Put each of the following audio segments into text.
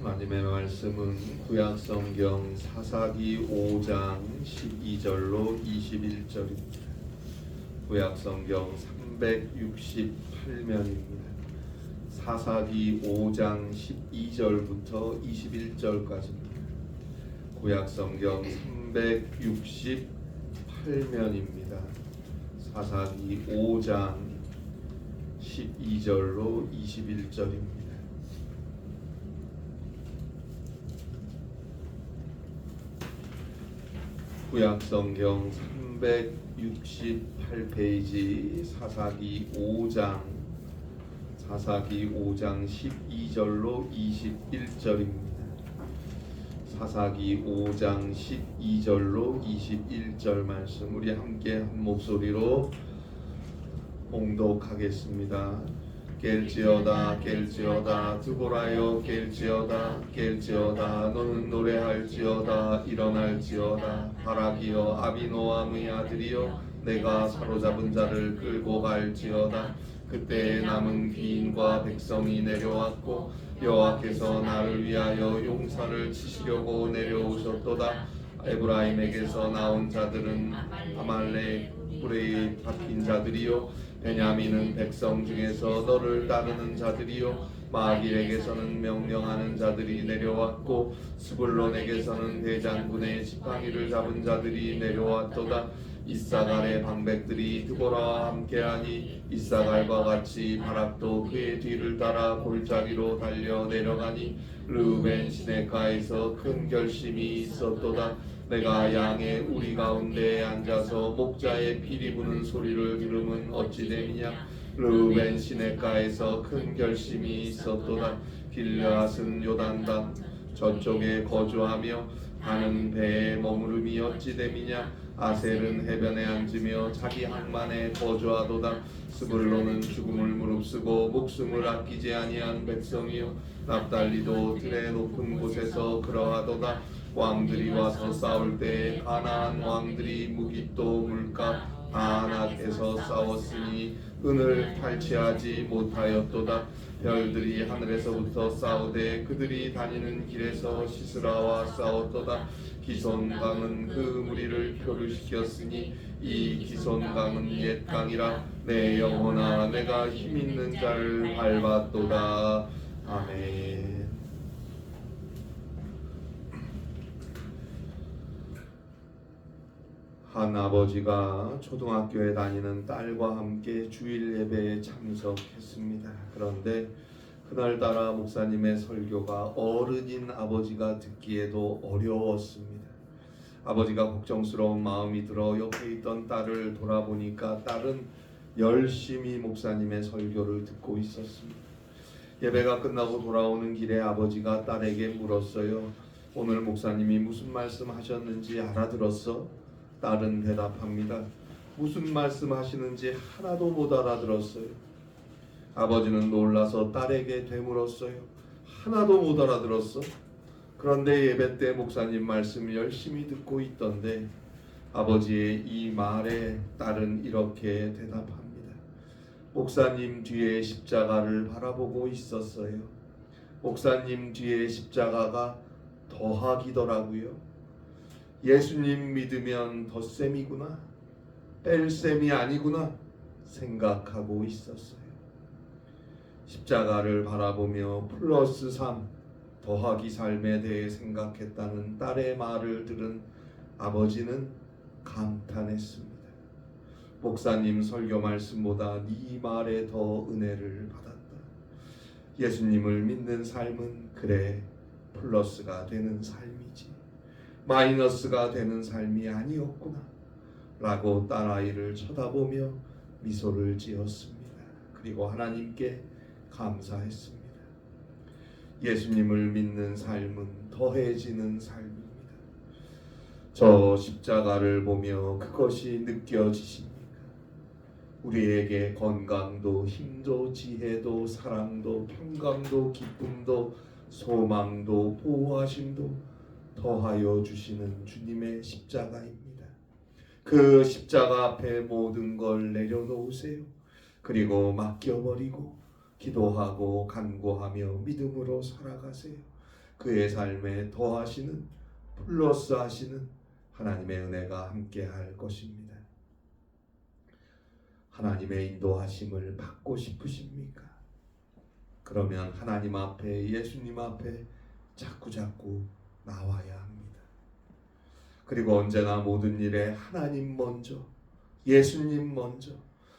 하나님의 말씀은 구약성경 사사기 5장 12절로 21절입니다. 구약성경 368면입니다. 사사기 5장 12절부터 21절까지입니다. 구약성경 368면입니다. 사사기 5장 12절로 21절입니다. 구약성경 368페이지 사사기 5장 12절로 21절입니다. 사사기 5장 12절로 21절 말씀 우리 함께 한 목소리로 봉독하겠습니다. 깰지어다 깰지어다 드보라여 깰지어다 너는 노래할지어다 일어날지어다 바라기여 아비노함의 아들이여 내가 사로잡은 자를 끌고 갈지어다. 그때 남은 귀인과 백성이 내려왔고 여호와께서 나를 위하여 용사를 치시려고 내려오셨도다. 에브라임에게서 나온 자들은 아말렉 뿔에 박힌 자들이요 베냐민은 백성 중에서 너를 따르는 자들이요 마길에게서는 명령하는 자들이 내려왔고 스불론에게서는 대장군의 지팡이를 잡은 자들이 내려왔도다. 이사갈의 방백들이 드보라와 함께하니 이사갈과 같이 바락도 그의 뒤를 따라 골짜기로 달려 내려가니 르우벤 시내가에서 큰 결심이 있었도다. 내가 양의 우리 가운데에 앉아서 목자의 피리 부는 소리를 들으면 어찌 됨이냐. 르우벤 시내가에서 큰 결심이 있었도다. 길르앗은 요단강 저쪽에 거주하며 가는 배에 머무름이 어찌 됨이냐. 아셀은 해변에 앉으며 자기 항만에 거주하도다. 스불론은 죽음을 무릅쓰고 목숨을 아끼지 아니한 백성이요 납달리도 들의 높은 곳에서 그러하도다. 왕들이 와서 싸울 때에 가나안 왕들이 무깃도 물가 아낙에서 싸웠으니 은을 탈취하지 못하였도다. 별들이 하늘에서부터 싸우되 그들이 다니는 길에서 시스라와 싸웠도다. 기손강은 그 무리를 표류시켰으니 이 기손강은 옛 강이라. 내 영혼아 내가 힘있는 자를 밟았도다. 아멘. 한 아버지가 초등학교에 다니는 딸과 함께 주일 예배에 참석했습니다. 그런데 그날따라 목사님의 설교가 어른인 아버지가 듣기에도 어려웠습니다. 아버지가 걱정스러운 마음이 들어 옆에 있던 딸을 돌아보니까 딸은 열심히 목사님의 설교를 듣고 있었습니다. 예배가 끝나고 돌아오는 길에 아버지가 딸에게 물었어요. 오늘 목사님이 무슨 말씀 하셨는지 알아들었어? 딸은 대답합니다. 무슨 말씀 하시는지 하나도 못 알아들었어요. 아버지는 놀라서 딸에게 되물었어요. 하나도 못 알아들었어? 그런데 예배 때 목사님 말씀 열심히 듣고 있던데. 아버지의 이 말에 딸은 이렇게 대답합니다. 목사님 뒤에 십자가를 바라보고 있었어요. 목사님 뒤에 십자가가 더하기더라고요. 예수님 믿으면 덧셈이구나, 뺄셈이 아니구나 생각하고 있었어요. 십자가를 바라보며 플러스 3 더하기 삶에 대해 생각했다는 딸의 말을 들은 아버지는 감탄했습니다. 목사님 설교 말씀보다 네 말에 더 은혜를 받았다. 예수님을 믿는 삶은 그래 플러스가 되는 삶이지 마이너스가 되는 삶이 아니었구나 라고 딸아이를 쳐다보며 미소를 지었습니다. 그리고 하나님께 감사했습니다. 예수님을 믿는 삶은 더해지는 삶입니다. 저 십자가를 보며 그것이 느껴지십니까? 우리에게 건강도 힘도 지혜도 사랑도 평강도 기쁨도 소망도 보호하심도 더하여 주시는 주님의 십자가입니다. 그 십자가 앞에 모든 걸 내려놓으세요. 그리고 맡겨버리고 기도하고 간구하며 믿음으로 살아가세요. 그의 삶에 더하시는, 플러스 하시는 하나님의 은혜가 함께 할 것입니다. 하나님의 인도하심을 받고 싶으십니까? 그러면 하나님 앞에, 예수님 앞에 자꾸 나와야 합니다. 그리고 언제나 모든 일에 하나님 먼저, 예수님 먼저,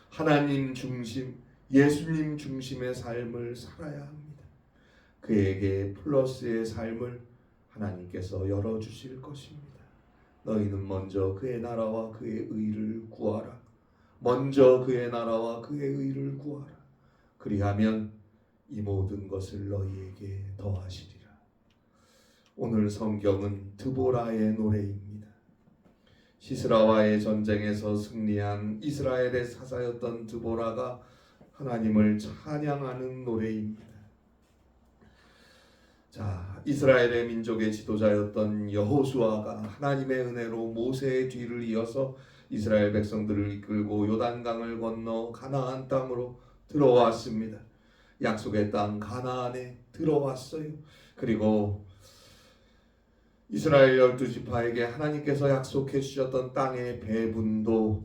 하나님 중심, 예수님 중심의 삶을 살아야 합니다. 그에게 플러스의 삶을 하나님께서 열어주실 것입니다. 너희는 먼저 그의 나라와 그의 의를 구하라. 먼저 그의 나라와 그의 의를 구하라. 그리하면 이 모든 것을 너희에게 더하시리라. 오늘 성경은 드보라의 노래입니다. 시스라와의 전쟁에서 승리한 이스라엘의 사사였던 드보라가 하나님을 찬양하는 노래입니다. 자, 이스라엘의 민족의 지도자였던 여호수아가 하나님의 은혜로 모세의 뒤를 이어서 이스라엘 백성들을 이끌고 요단강을 건너 가나안 땅으로 들어왔습니다. 약속의 땅 가나안에 들어왔어요. 그리고 이스라엘 12지파에게 하나님께서 약속해 주셨던 땅의 배분도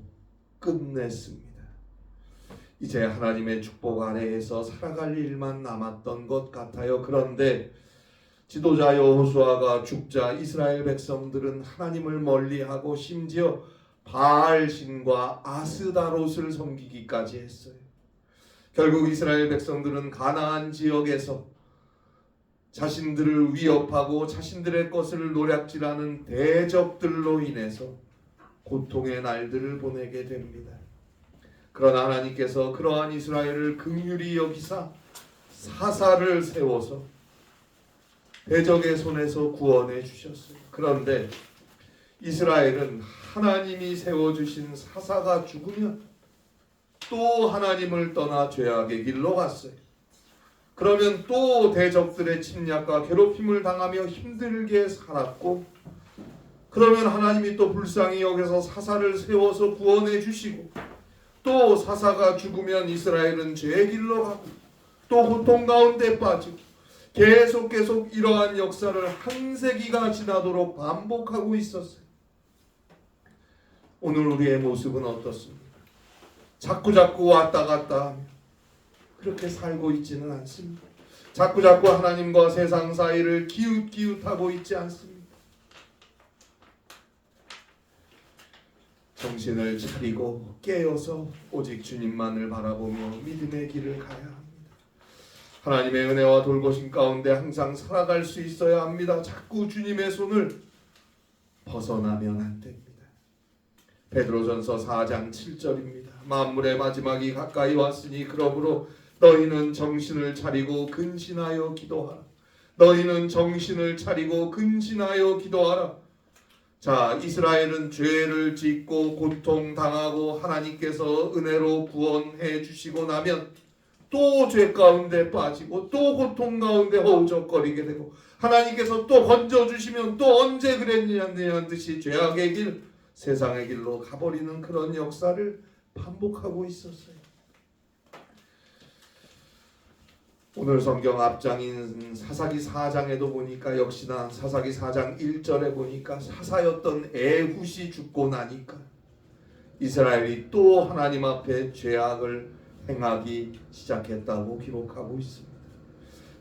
끝냈습니다. 이제 하나님의 축복 아래에서 살아갈 일만 남았던 것 같아요. 그런데 지도자 여호수아가 죽자 이스라엘 백성들은 하나님을 멀리하고 심지어 바알신과 아스다롯을 섬기기까지 했어요. 결국 이스라엘 백성들은 가나안 지역에서 자신들을 위협하고 자신들의 것을 노략질하는 대적들로 인해서 고통의 날들을 보내게 됩니다. 그러나 하나님께서 그러한 이스라엘을 긍휼히 여기사 사사를 세워서 대적의 손에서 구원해 주셨어요. 그런데 이스라엘은 하나님이 세워주신 사사가 죽으면 또 하나님을 떠나 죄악의 길로 갔어요. 그러면 또 대적들의 침략과 괴롭힘을 당하며 힘들게 살았고, 그러면 하나님이 또 불쌍히 여겨서 사사를 세워서 구원해 주시고, 또 사사가 죽으면 이스라엘은 죄의 길로 가고 또 고통 가운데 빠지고 계속 이러한 역사를 한 세기가 지나도록 반복하고 있었어요. 오늘 우리의 모습은 어떻습니까? 자꾸 왔다 갔다 하며 그렇게 살고 있지는 않습니다. 자꾸 하나님과 세상 사이를 기웃기웃하고 있지 않습니다. 정신을 차리고 깨어서 오직 주님만을 바라보며 믿음의 길을 가야 합니다. 하나님의 은혜와 돌보심 가운데 항상 살아갈 수 있어야 합니다. 자꾸 주님의 손을 벗어나면 안 됩니다. 베드로전서 4장 7절입니다. 만물의 마지막이 가까이 왔으니 그러므로 너희는 정신을 차리고 근신하여 기도하라. 너희는 정신을 차리고 근신하여 기도하라. 자, 이스라엘은 죄를 짓고 고통당하고 하나님께서 은혜로 구원해 주시고 나면 또 죄 가운데 빠지고 또 고통 가운데 허우적거리게 되고, 하나님께서 또 건져주시면 또 언제 그랬냐는 듯이 죄악의 길, 세상의 길로 가버리는 그런 역사를 반복하고 있었어요. 오늘 성경 앞장인 사사기 4장에도 보니까 역시나 사사기 4장 1절에 보니까 사사였던 에훗이 죽고 나니까 이스라엘이 또 하나님 앞에 죄악을 행하기 시작했다고 기록하고 있습니다.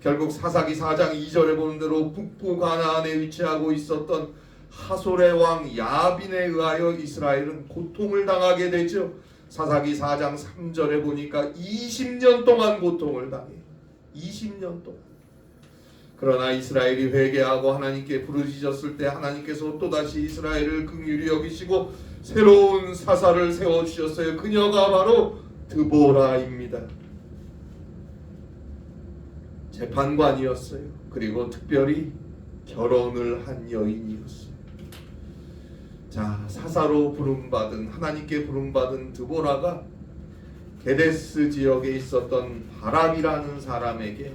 결국 사사기 4장 2절에 보는 대로 북부 가나안에 위치하고 있었던 하솔의 왕 야빈에 의하여 이스라엘은 고통을 당하게 되죠. 사사기 4장 3절에 보니까 20년 동안 고통을 당해요. 20년 동안. 그러나 이스라엘이 회개하고 하나님께 부르짖었을 때 하나님께서 또다시 이스라엘을 긍휼히 여기시고 새로운 사사를 세워주셨어요. 그녀가 바로 드보라입니다. 재판관이었어요. 그리고 특별히 결혼을 한 여인이었어요. 자, 사사로 부름받은, 하나님께 부름받은 드보라가 게데스 지역에 있었던 바람이라는 사람에게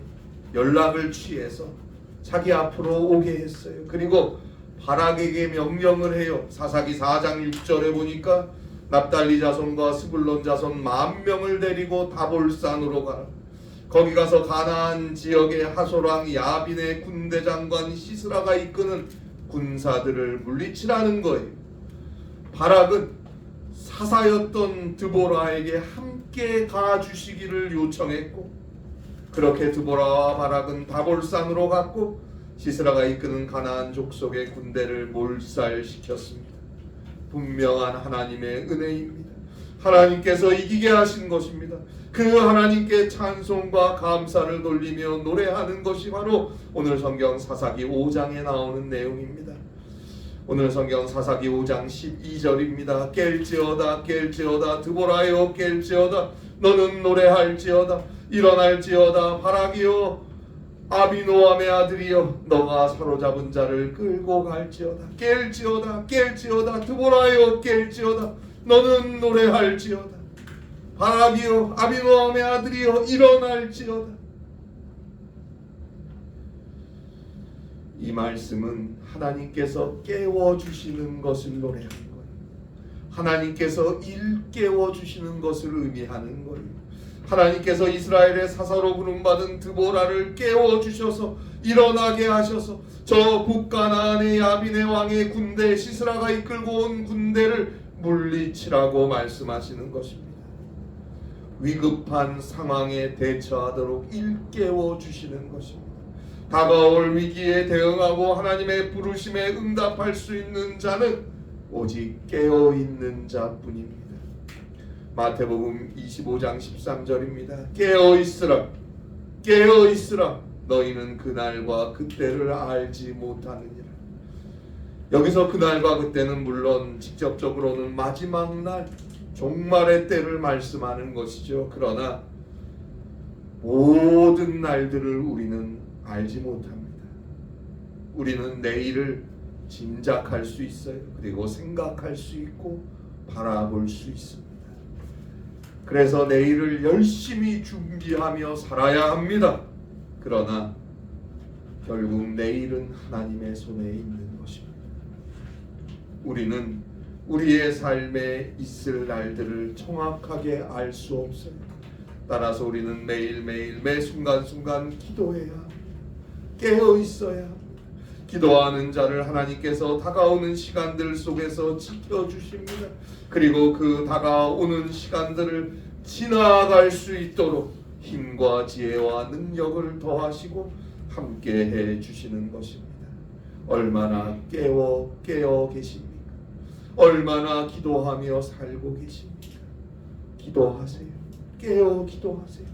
연락을 취해서 자기 앞으로 오게 했어요. 그리고 바락에게 명령을 해요. 사사기 4장 6절에 보니까 납달리 자손과 스불론 자손 10,000명을 데리고 다볼산으로 가라. 거기 가서 가나안 지역의 하솔왕 야빈의 군대 장관 시스라가 이끄는 군사들을 물리치라는 거예요. 바락은 사사였던 드보라에게 함께 가주시기를 요청했고, 그렇게 드보라와 바락은 다볼산으로 갔고 시스라가 이끄는 가나안 족속의 군대를 몰살시켰습니다. 분명한 하나님의 은혜입니다. 하나님께서 이기게 하신 것입니다. 그 하나님께 찬송과 감사를 돌리며 노래하는 것이 바로 오늘 성경 사사기 5장에 나오는 내용입니다. 오늘 성경 사사기 5장 12절입니다. 깰지어다 깰지어다 드보라여 깰지어다 너는 노래할지어다 일어날지어다 바락이여 아비노함의 아들이여 너가 사로잡은 자를 끌고 갈지어다 깰지어다 깰지어다 드보라여 깰지어다 너는 노래할지어다 바락이여 아비노함의 아들이여 일어날지어다. 이 말씀은 하나님께서 깨워주시는 것을 노래하는 거예요. 하나님께서 일깨워주시는 것을 의미하는 거예요. 하나님께서 이스라엘의 사사로 부름받은 드보라를 깨워주셔서 일어나게 하셔서 저 북가나안의 야빈의 왕의 군대 시스라가 이끌고 온 군대를 물리치라고 말씀하시는 것입니다. 위급한 상황에 대처하도록 일깨워주시는 것입니다. 다가올 위기에 대응하고 하나님의 부르심에 응답할 수 있는 자는 오직 깨어있는 자뿐입니다. 마태복음 25장 13절입니다. 깨어있으라 깨어있으라 너희는 그날과 그때를 알지 못하느니라. 여기서 그날과 그때는 물론 직접적으로는 마지막 날 종말의 때를 말씀하는 것이죠. 그러나 모든 날들을 우리는 알지 못합니다. 우리는 내일을 짐작할 수 있어요. 그리고 생각할 수 있고 바라볼 수 있습니다. 그래서 내일을 열심히 준비하며 살아야 합니다. 그러나 결국 내일은 하나님의 손에 있는 것입니다. 우리는 우리의 삶에 있을 날들을 정확하게 알 수 없어요. 따라서 우리는 매일매일 매 순간순간 기도해야 합니다. 깨어 있어야 합니다. 기도하는 자를 하나님께서 다가오는 시간들 속에서 지켜주십니다. 그리고 그 다가오는 시간들을 지나갈 수 있도록 힘과 지혜와 능력을 더하시고 함께 해주시는 것입니다. 얼마나 깨어 계십니까? 얼마나 기도하며 살고 계십니까? 기도하세요. 깨어 기도하세요.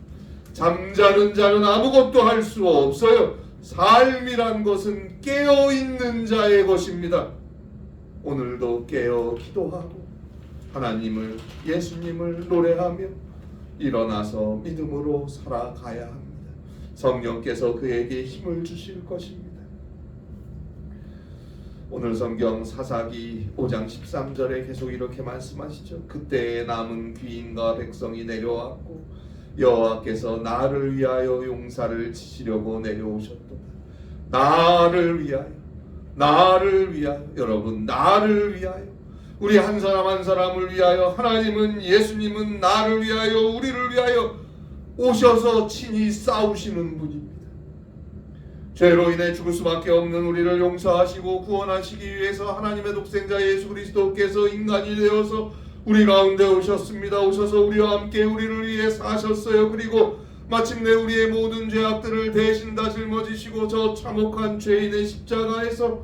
잠자는 자는 아무것도 할 수 없어요. 삶이란 것은 깨어있는 자의 것입니다. 오늘도 깨어 기도하고 하나님을 예수님을 노래하며 일어나서 믿음으로 살아가야 합니다. 성령께서 그에게 힘을 주실 것입니다. 오늘 성경 사사기 5장 13절에 계속 이렇게 말씀하시죠. 그때 남은 귀인과 백성이 내려왔고 여호와께서 나를 위하여 용사를 치시려고 내려오셨도다. 나를 위하여 여러분 나를 위하여 우리 한 사람 한 사람을 위하여 하나님은 예수님은 나를 위하여 우리를 위하여 오셔서 친히 싸우시는 분입니다. 죄로 인해 죽을 수밖에 없는 우리를 용서하시고 구원하시기 위해서 하나님의 독생자 예수 그리스도께서 인간이 되어서 우리 가운데 오셨습니다. 오셔서 우리와 함께 우리를 위해 사셨어요. 그리고 마침내 우리의 모든 죄악들을 대신 다 짊어지시고 저 참혹한 죄인의 십자가에서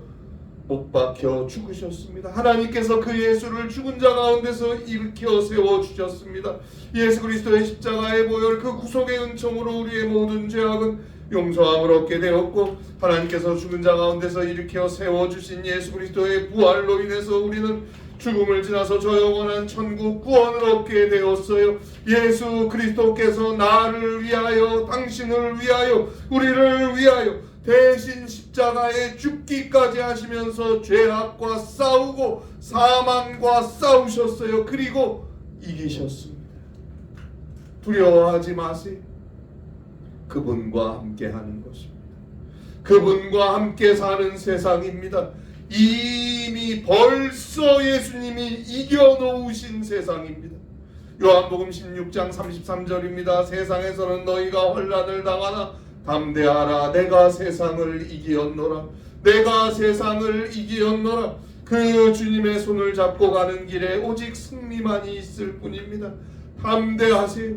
못 박혀 죽으셨습니다. 하나님께서 그 예수를 죽은 자 가운데서 일으켜 세워주셨습니다. 예수 그리스도의 십자가의 보혈 그 구속의 은총으로 우리의 모든 죄악은 용서함을 얻게 되었고 하나님께서 죽은 자 가운데서 일으켜 세워주신 예수 그리스도의 부활로 인해서 우리는 죽음을 지나서 저 영원한 천국 구원을 얻게 되었어요. 예수 그리스도께서 나를 위하여 당신을 위하여 우리를 위하여 대신 십자가에 죽기까지 하시면서 죄악과 싸우고 사망과 싸우셨어요. 그리고 이기셨습니다. 두려워하지 마세요. 그분과 함께 하는 것입니다. 그분과 함께 사는 세상입니다. 이미 벌써 예수님이 이겨놓으신 세상입니다. 요한복음 16장 33절입니다. 세상에서는 너희가 환난을 당하나 담대하라. 내가 세상을 이기었노라. 내가 세상을 이기었노라. 그 주님의 손을 잡고 가는 길에 오직 승리만이 있을 뿐입니다. 담대하세요.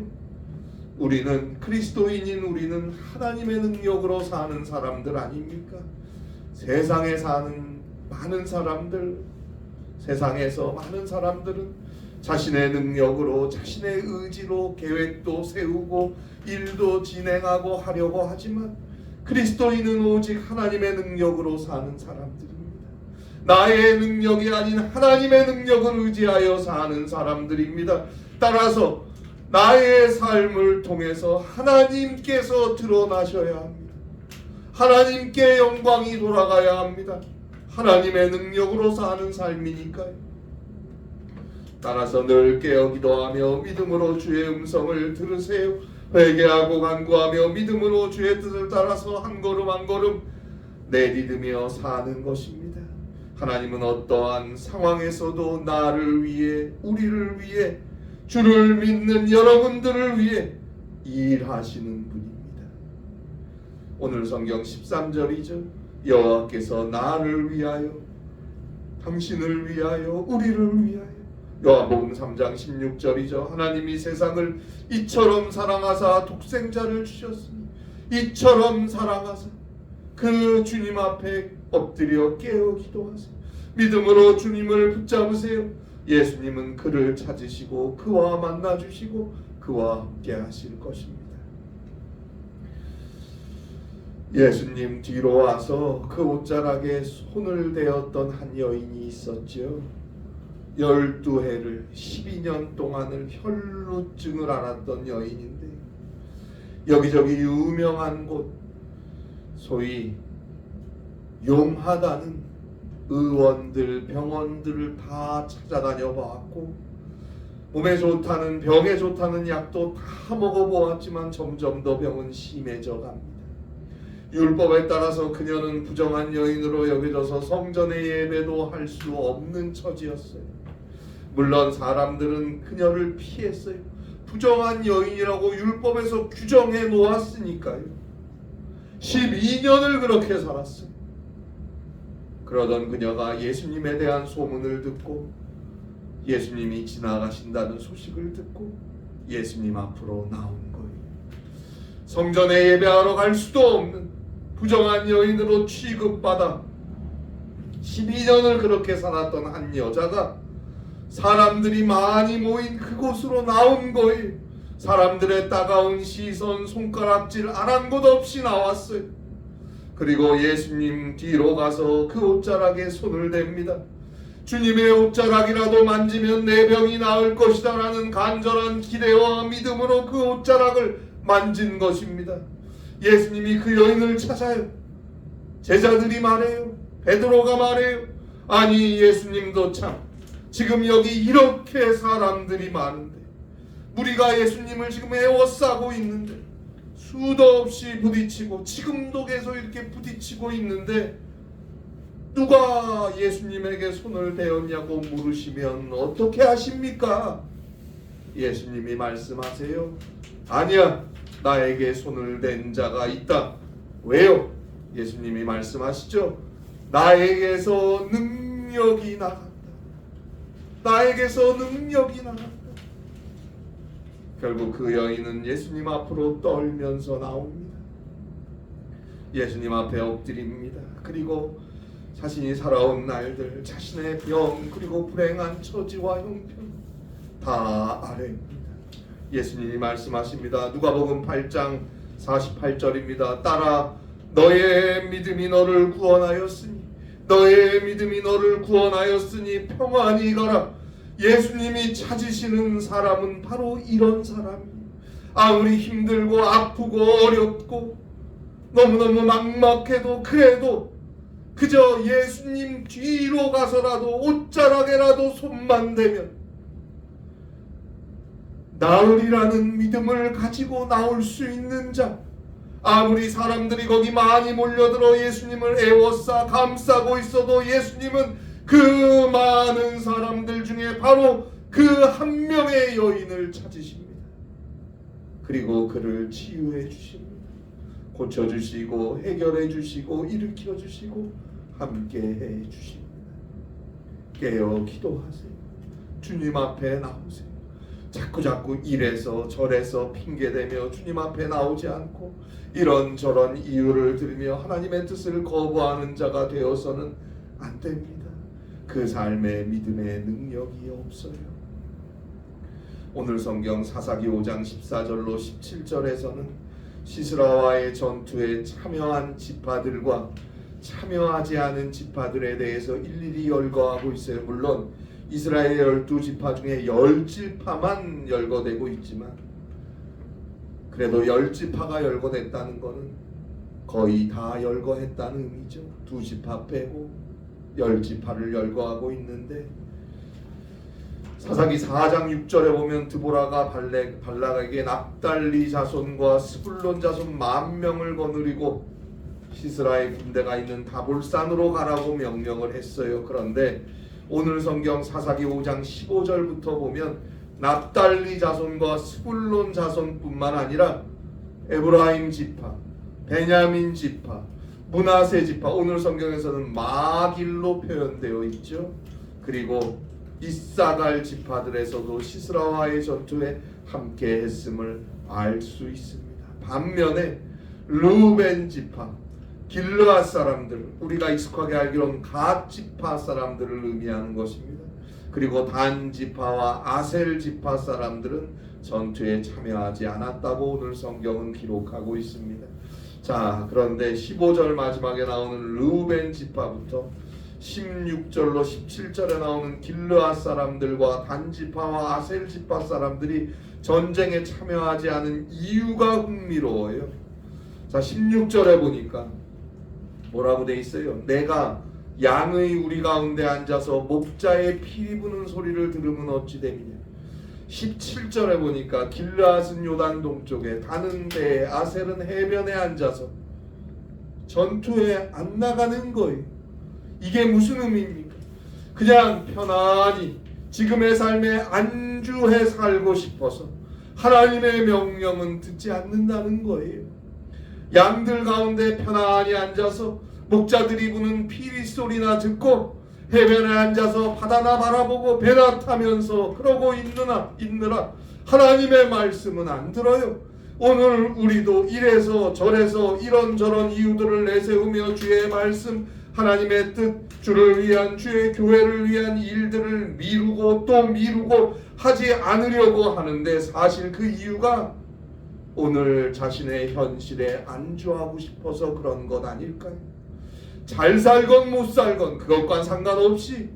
우리는 그리스도인인 우리는 하나님의 능력으로 사는 사람들 아닙니까? 세상에 사는 많은 사람들, 세상에서 많은 사람들은 자신의 능력으로 자신의 의지로 계획도 세우고 일도 진행하고 하려고 하지만 그리스도인은 오직 하나님의 능력으로 사는 사람들입니다. 나의 능력이 아닌 하나님의 능력을 의지하여 사는 사람들입니다. 따라서 나의 삶을 통해서 하나님께서 드러나셔야 합니다. 하나님께 영광이 돌아가야 합니다. 하나님의 능력으로 사는 삶이니까요. 따라서 늘 깨어 기도하며 믿음으로 주의 음성을 들으세요. 회개하고 간구하며 믿음으로 주의 뜻을 따라서 한 걸음 한 걸음 내딛으며 사는 것입니다. 하나님은 어떠한 상황에서도 나를 위해, 우리를 위해, 주를 믿는 여러분들을 위해 일하시는 분입니다. 오늘 성경 13절이죠. 여호와께서 나를 위하여, 당신을 위하여, 우리를 위하여. 요한복음 3장 16절이죠. 하나님이 세상을 이처럼 사랑하사 독생자를 주셨으니 이처럼 사랑하사 그 주님 앞에 엎드려 깨어 기도하세요. 믿음으로 주님을 붙잡으세요. 예수님은 그를 찾으시고 그와 만나주시고 그와 함께 하실 것입니다. 예수님 뒤로 와서 그 옷자락에 손을 대었던 한 여인이 있었죠. 12해를 12년 동안을 혈루증을 앓았던 여인인데 여기저기 유명한 곳, 소위 용하다는 의원들, 병원들을 다 찾아다녀 보았고 몸에 좋다는, 병에 좋다는 약도 다 먹어보았지만 점점 더 병은 심해져 갑니다. 율법에 따라서 그녀는 부정한 여인으로 여겨져서 성전의 예배도 할 수 없는 처지였어요. 물론 사람들은 그녀를 피했어요. 부정한 여인이라고 율법에서 규정해 놓았으니까요. 12년을 그렇게 살았어요. 그러던 그녀가 예수님에 대한 소문을 듣고 예수님이 지나가신다는 소식을 듣고 예수님 앞으로 나온 거예요. 성전에 예배하러 갈 수도 없는 부정한 여인으로 취급받아 12년을 그렇게 살았던 한 여자가 사람들이 많이 모인 그곳으로 나온 거예요. 사람들의 따가운 시선, 손가락질 아랑곳 없이 나왔어요. 그리고 예수님 뒤로 가서 그 옷자락에 손을 댑니다. 주님의 옷자락이라도 만지면 내 병이 나을 것이다 라는 간절한 기대와 믿음으로 그 옷자락을 만진 것입니다. 예수님이 그 여인을 찾아요. 제자들이 말해요. 베드로가 말해요. 아니 예수님도 참 지금 여기 이렇게 사람들이 많은데 우리가 예수님을 지금 에워싸고 있는데 수도 없이 부딪히고 지금도 계속 이렇게 부딪히고 있는데 누가 예수님에게 손을 대었냐고 물으시면 어떻게 하십니까? 예수님이 말씀하세요. 아니야, 나에게 손을 댄 자가 있다. 왜요? 예수님이 말씀하시죠. 나에게서 능력이 나간다. 나에게서 능력이 나간다. 결국 그 여인은 예수님 앞으로 떨면서 나옵니다. 예수님 앞에 엎드립니다. 그리고 자신이 살아온 날들, 자신의 병, 그리고 불행한 처지와 형편 다 아뢰입니다. 예수님이 말씀하십니다. 누가복음 8장 48절입니다. 따라 너의 믿음이 너를 구원하였으니 너의 믿음이 너를 구원하였으니 평안히 가라. 예수님이 찾으시는 사람은 바로 이런 사람이에요. 아무리 힘들고 아프고 어렵고 너무너무 막막해도 그래도 그저 예수님 뒤로 가서라도 옷자락에라도 손만 대면 나으리라는 믿음을 가지고 나올 수 있는 자, 아무리 사람들이 거기 많이 몰려들어 예수님을 애워싸 감싸고 있어도 예수님은 그 많은 사람들 중에 바로 그 한 명의 여인을 찾으십니다. 그리고 그를 치유해 주십니다. 고쳐주시고 해결해 주시고 일으켜 주시고 함께해 주십니다. 깨어 기도하세요. 주님 앞에 나오세요. 자꾸 이래서 저래서 핑계대며 주님 앞에 나오지 않고 이런저런 이유를 들으며 하나님의 뜻을 거부하는 자가 되어서는 안 됩니다. 그 삶에 믿음의 능력이 없어요. 오늘 성경 사사기 5장 14절로 17절에서는 시스라와의 전투에 참여한 지파들과 참여하지 않은 지파들에 대해서 일일이 열거하고 있어요. 물론 이스라엘의 12지파 중에 10지파만 열거되고 있지만 그래도 10지파가 열거됐다는 것은 거의 다 열거했다는 의미죠. 2지파 빼고 10지파를 열거하고 있는데 사사기 4장 6절에 보면 드보라가 발락에게 납달리 자손과 스불론 자손 10,000명을 거느리고 시스라의 군대가 있는 다볼산으로 가라고 명령을 했어요. 그런데 오늘 성경 사사기 5장 15절부터 보면 납달리 자손과 스불론 자손뿐만 아니라 에브라임 지파, 베냐민 지파, 므낫세 지파, 오늘 성경에서는 마길로 표현되어 있죠. 그리고 이사갈 지파들에서도 시스라와의 전투에 함께 했음을 알 수 있습니다. 반면에 르우벤 지파, 길르앗 사람들, 우리가 익숙하게 알기로는 갓 지파 사람들을 의미하는 것입니다. 그리고 단 지파와 아셀 지파 사람들은 전투에 참여하지 않았다고 오늘 성경은 기록하고 있습니다. 자, 그런데 15절 마지막에 나오는 르우벤 지파부터 16절로 17절에 나오는 길르앗 사람들과 단 지파와 아셀 지파 사람들이 전쟁에 참여하지 않은 이유가 흥미로워요. 자, 16절에 보니까 뭐라고 돼 있어요? 내가 양의 우리 가운데 앉아서 목자의 피 부는 소리를 들으면 어찌 됨이냐. 17절에 보니까 길르앗은 요단 동쪽에, 단은 배에, 아셀은 해변에 앉아서 전투에 안 나가는 거예요. 이게 무슨 의미입니까? 그냥 편안히 지금의 삶에 안주해 살고 싶어서 하나님의 명령은 듣지 않는다는 거예요. 양들 가운데 편안히 앉아서 목자들이 부는 피리 소리나 듣고 해변에 앉아서 바다나 바라보고 배나 타면서 그러고 있느라 하나님의 말씀은 안 들어요. 오늘 우리도 이래서 저래서 이런저런 이유들을 내세우며 주의 말씀, 하나님의 뜻, 주를 위한, 주의 교회를 위한 일들을 미루고 또 미루고 하지 않으려고 하는데 사실 그 이유가 오늘 자신의 현실에 안주하고 싶어서 그런 것 아닐까요? 잘 살건 못 살건 그것과 상관없이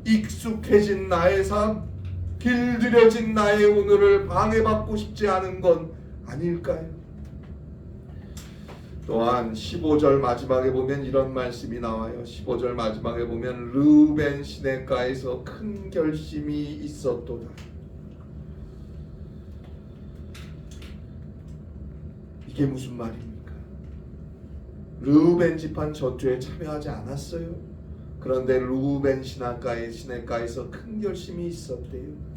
익숙해진 나의 삶, 길들여진 나의 오늘을 방해받고 싶지 않은 건 아닐까요? 또한 15절 마지막에 보면 이런 말씀이 나와요. 15절 마지막에 보면 르우벤 시냇가에서 큰 결심이 있었도다. 이게 무슨 말입니까? 르우벤 지파는 전투에 참여하지 않았어요. 그런데 르우벤 시냇가에서 큰 결심이 있었대요.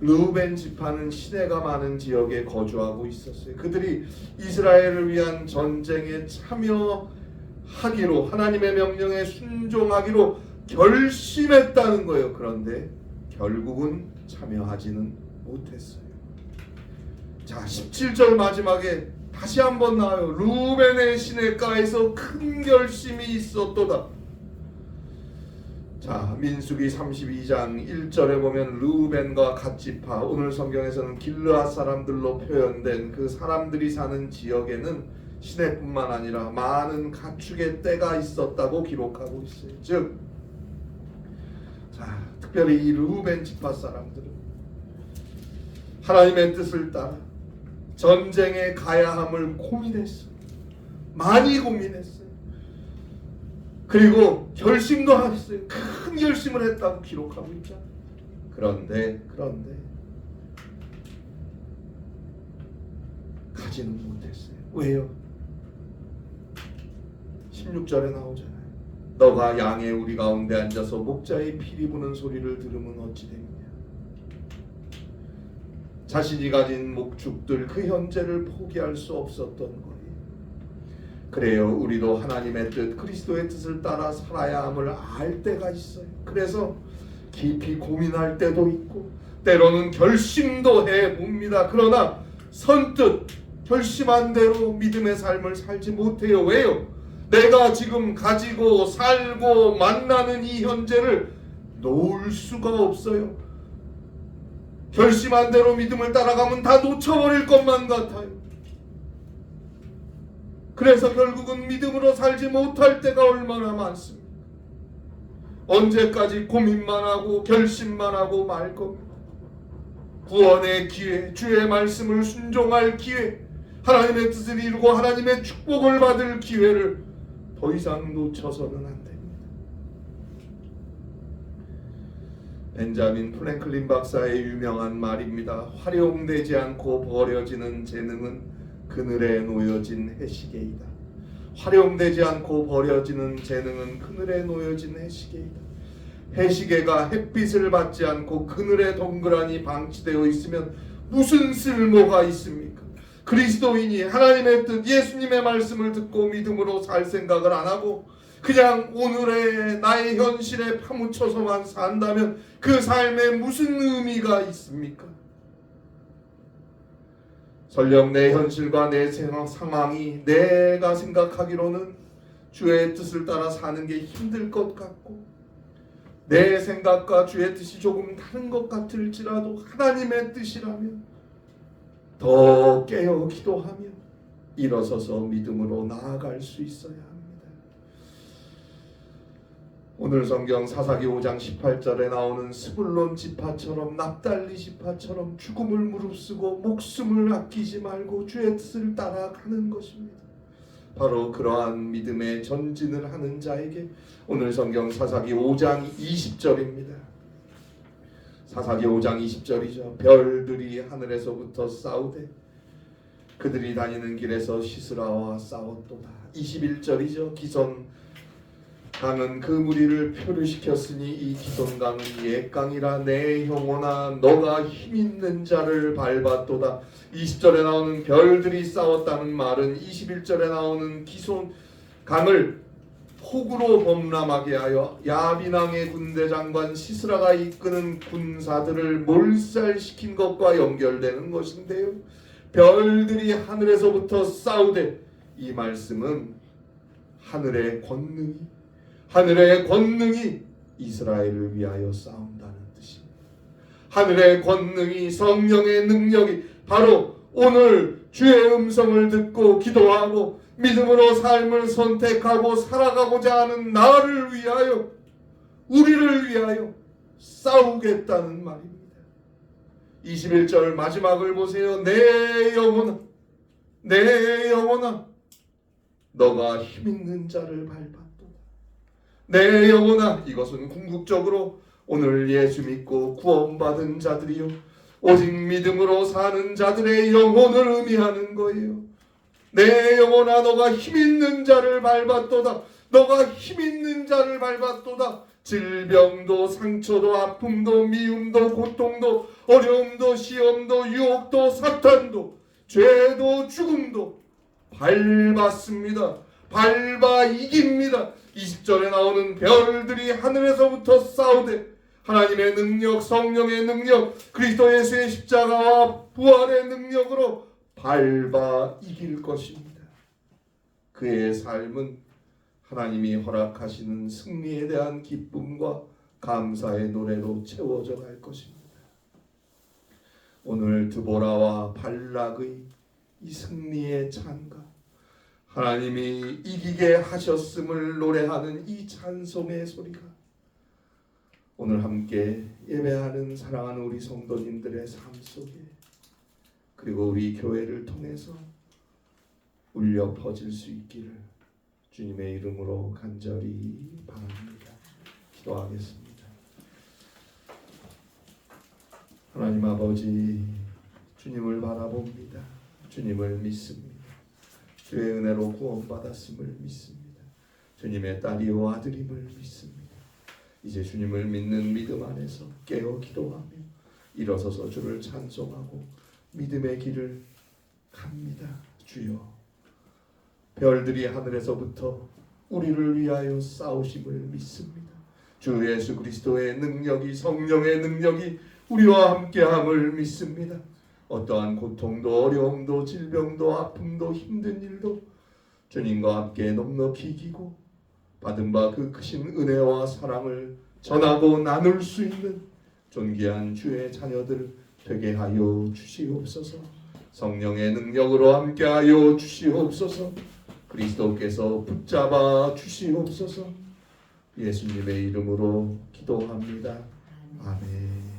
르우벤 지파는 시내가 많은 지역에 거주하고 있었어요. 그들이 이스라엘을 위한 전쟁에 참여하기로, 하나님의 명령에 순종하기로 결심했다는 거예요. 그런데 결국은 참여하지는 못했어요. 자, 17절 마지막에 다시 한번 나와요. 르우벤의 시냇가에서 큰 결심이 있었도다. 자, 민수기 32장 1절에 보면 르우벤과 갓 지파, 오늘 성경에서는 길르앗 사람들로 표현된 그 사람들이 사는 지역에는 시내뿐만 아니라 많은 가축의 떼가 있었다고 기록하고 있어요. 즉, 자, 특별히 이 르우벤 지파 사람들은 하나님의 뜻을 따라 전쟁에 가야 함을 고민했어요. 많이 고민했어요. 그리고 결심도 했어요. 큰 결심을 했다고 기록하고 있잖아요. 그런데 가지는 못했어요. 왜요? 16절에 나오잖아요. 너가 양의 우리 가운데 앉아서 목자의 피리 부는 소리를 들으면 어찌 됩니까? 자신이 가진 목축들 그 현재를 포기할 수 없었던 거예요. 그래요, 우리도 하나님의 뜻, 그리스도의 뜻을 따라 살아야 함을 알 때가 있어요. 그래서 깊이 고민할 때도 있고 때로는 결심도 해봅니다. 그러나 선뜻 결심한 대로 믿음의 삶을 살지 못해요. 왜요? 내가 지금 가지고 살고 만나는 이 현재를 놓을 수가 없어요. 결심한 대로 믿음을 따라가면 다 놓쳐버릴 것만 같아요. 그래서 결국은 믿음으로 살지 못할 때가 얼마나 많습니까? 언제까지 고민만 하고 결심만 하고 말 겁니까? 구원의 기회, 주의 말씀을 순종할 기회, 하나님의 뜻을 이루고 하나님의 축복을 받을 기회를 더 이상 놓쳐서는 안 됩니다. 벤자민 프랭클린 박사의 유명한 말입니다. 활용되지 않고 버려지는 재능은 그늘에 놓여진 해시계이다. 활용되지 않고 버려지는 재능은 그늘에 놓여진 해시계이다. 해시계가 햇빛을 받지 않고 그늘에 덩그러니 방치되어 있으면 무슨 쓸모가 있습니까? 그리스도인이 하나님의 뜻, 예수님의 말씀을 듣고 믿음으로 살 생각을 안 하고 그냥 오늘의 나의 현실에 파묻혀서만 산다면 그 삶에 무슨 의미가 있습니까? 설령 내 현실과 내 상황이 내가 생각하기로는 주의 뜻을 따라 사는 게 힘들 것 같고 내 생각과 주의 뜻이 조금 다른 것 같을지라도 하나님의 뜻이라면 더 깨어 기도하며 일어서서 믿음으로 나아갈 수 있어야 합니다. 오늘 성경 사사기 5장 18절에 나오는 스불론 지파처럼 납달리 지파처럼 죽음을 무릅쓰고 목숨을 아끼지 말고 주의 뜻을 따라가는 것입니다. 바로 그러한 믿음의 전진을 하는 자에게 오늘 성경 사사기 5장 20절입니다. 사사기 5장 20절이죠. 별들이 하늘에서부터 싸우되 그들이 다니는 길에서 시스라와 싸웠도다. 21절이죠. 기손 강은 그 무리를 표류시켰으니 이 기손강은 옛강이라 내 형원아 너가 힘있는 자를 밟았도다. 20절에 나오는 별들이 싸웠다는 말은 21절에 나오는 기손강을 폭우로 범람하게 하여 야빈왕의 군대장관 시스라가 이끄는 군사들을 몰살시킨 것과 연결되는 것인데요. 별들이 하늘에서부터 싸우되 이 말씀은 하늘의 권능이 이스라엘을 위하여 싸운다는 뜻입니다. 하늘의 권능이 성령의 능력이 바로 오늘 주의 음성을 듣고 기도하고 믿음으로 삶을 선택하고 살아가고자 하는 나를 위하여 우리를 위하여 싸우겠다는 말입니다. 21절 마지막을 보세요. 내 영혼아 너가 힘있는 자를 밟았도다. 내 영혼아, 이것은 궁극적으로 오늘 예수 믿고 구원받은 자들이요 오직 믿음으로 사는 자들의 영혼을 의미하는 거예요. 내 영혼아 너가 힘있는 자를 밟았도다. 너가 힘있는 자를 밟았도다. 질병도 상처도 아픔도 미움도 고통도 어려움도 시험도 유혹도 사탄도 죄도 죽음도 밟았습니다. 밟아 이깁니다. 20절에 나오는 별들이 하늘에서부터 싸우되 하나님의 능력, 성령의 능력, 그리스도 예수의 십자가와 부활의 능력으로 밟아 이길 것입니다. 그의 삶은 하나님이 허락하시는 승리에 대한 기쁨과 감사의 노래로 채워져 갈 것입니다. 오늘 드보라와 발락의 이 승리의 찬가, 하나님이 이기게 하셨음을 노래하는 이 찬송의 소리가 오늘 함께 예배하는 사랑하는 우리 성도님들의 삶 속에 그리고 우리 교회를 통해서 울려 퍼질 수 있기를 주님의 이름으로 간절히 바랍니다. 기도하겠습니다. 하나님 아버지, 주님을 바라봅니다. 주님을 믿습니다. 주의 은혜로 구원받았음을 믿습니다. 주님의 딸이요 아들임을 믿습니다. 이제 주님을 믿는 믿음 안에서 깨어 기도하며 일어서서 주를 찬송하고 믿음의 길을 갑니다. 주여, 별들이 하늘에서부터 우리를 위하여 싸우심을 믿습니다. 주 예수 그리스도의 능력이, 성령의 능력이 우리와 함께함을 믿습니다. 어떠한 고통도 어려움도 질병도 아픔도 힘든 일도 주님과 함께 넉넉히 이기고 받은 바 그 크신 은혜와 사랑을 전하고 나눌 수 있는 존귀한 주의 자녀들 되게 하여 주시옵소서. 성령의 능력으로 함께하여 주시옵소서. 그리스도께서 붙잡아 주시옵소서. 예수님의 이름으로 기도합니다. 아멘.